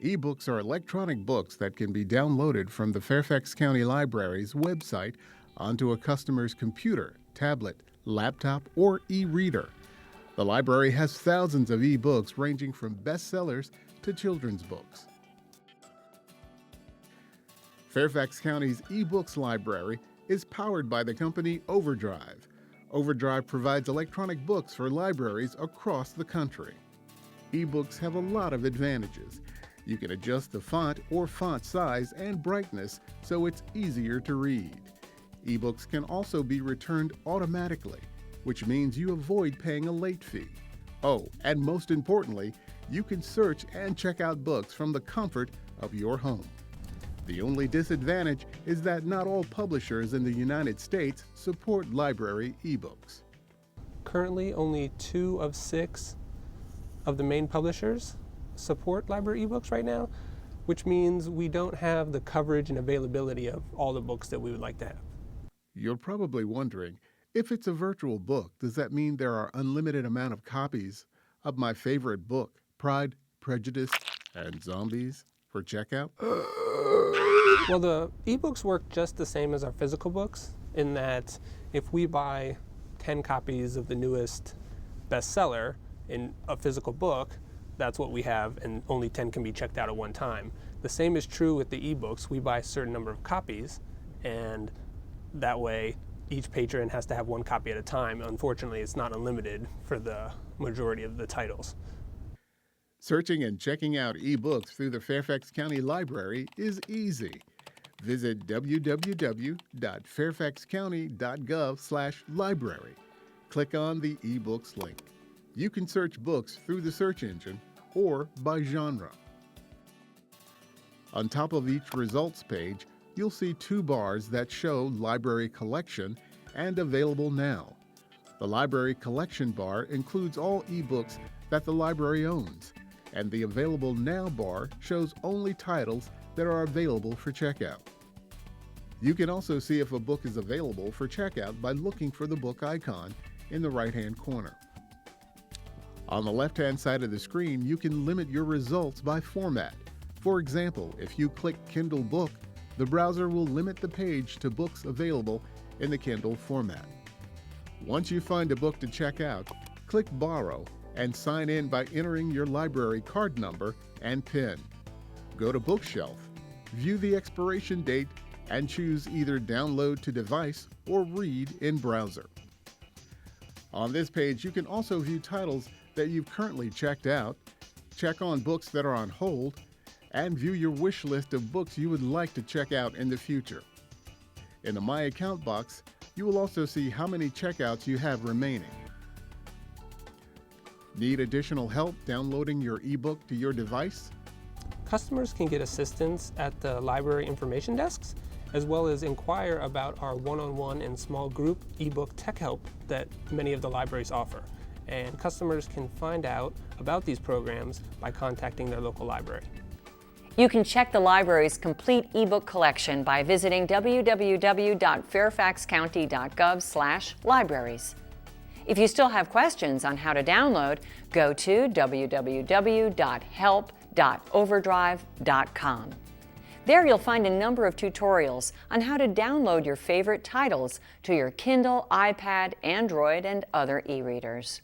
eBooks are electronic books that can be downloaded from the Fairfax County Library's website onto a customer's computer, tablet, laptop, or e-reader. The library has thousands of eBooks ranging from bestsellers to children's books. Fairfax County's eBooks library is powered by the company Overdrive. Overdrive provides electronic books for libraries across the country. eBooks have a lot of advantages. You can adjust the font or font size and brightness so it's easier to read. eBooks can also be returned automatically, which means you avoid paying a late fee. Oh, and most importantly, you can search and check out books from the comfort of your home. The only disadvantage is that not all publishers in the United States support library eBooks. Currently, only 2 of 6 of the main publishers support library eBooks right now, which means we don't have the coverage and availability of all the books that we would like to have. You're probably wondering, if it's a virtual book, does that mean there are unlimited amount of copies of my favorite book, Pride, Prejudice, and Zombies, for checkout? Well, the eBooks work just the same as our physical books in that if we buy 10 copies of the newest bestseller in a physical book, that's what we have, and only 10 can be checked out at one time. The same is true with the eBooks. We buy a certain number of copies, and that way each patron has to have 1 copy at a time. Unfortunately, it's not unlimited for the majority of the titles. Searching and checking out eBooks through the Fairfax County Library is easy. Visit www.fairfaxcounty.gov/library. Click on the eBooks link. You can search books through the search engine or by genre. On top of each results page, you'll see 2 bars that show Library Collection and Available Now. The Library Collection bar includes all eBooks that the library owns, and the Available Now bar shows only titles that are available for checkout. You can also see if a book is available for checkout by looking for the book icon in the right-hand corner. On the left-hand side of the screen, you can limit your results by format. For example, if you click Kindle Book, the browser will limit the page to books available in the Kindle format. Once you find a book to check out, click Borrow and sign in by entering your library card number and PIN. Go to Bookshelf, view the expiration date, and choose either Download to Device or Read in Browser. On this page, you can also view titles that you've currently checked out, check on books that are on hold, and view your wish list of books you would like to check out in the future. In the My Account box, you will also see how many checkouts you have remaining. Need additional help downloading your ebook to your device? Customers can get assistance at the library information desks, as well as inquire about our one-on-one and small group ebook tech help that many of the libraries offer. And customers can find out about these programs by contacting their local library. You can check the library's complete ebook collection by visiting www.fairfaxcounty.gov/libraries. If you still have questions on how to download, go to www.help.overdrive.com. There you'll find a number of tutorials on how to download your favorite titles to your Kindle, iPad, Android, and other e-readers.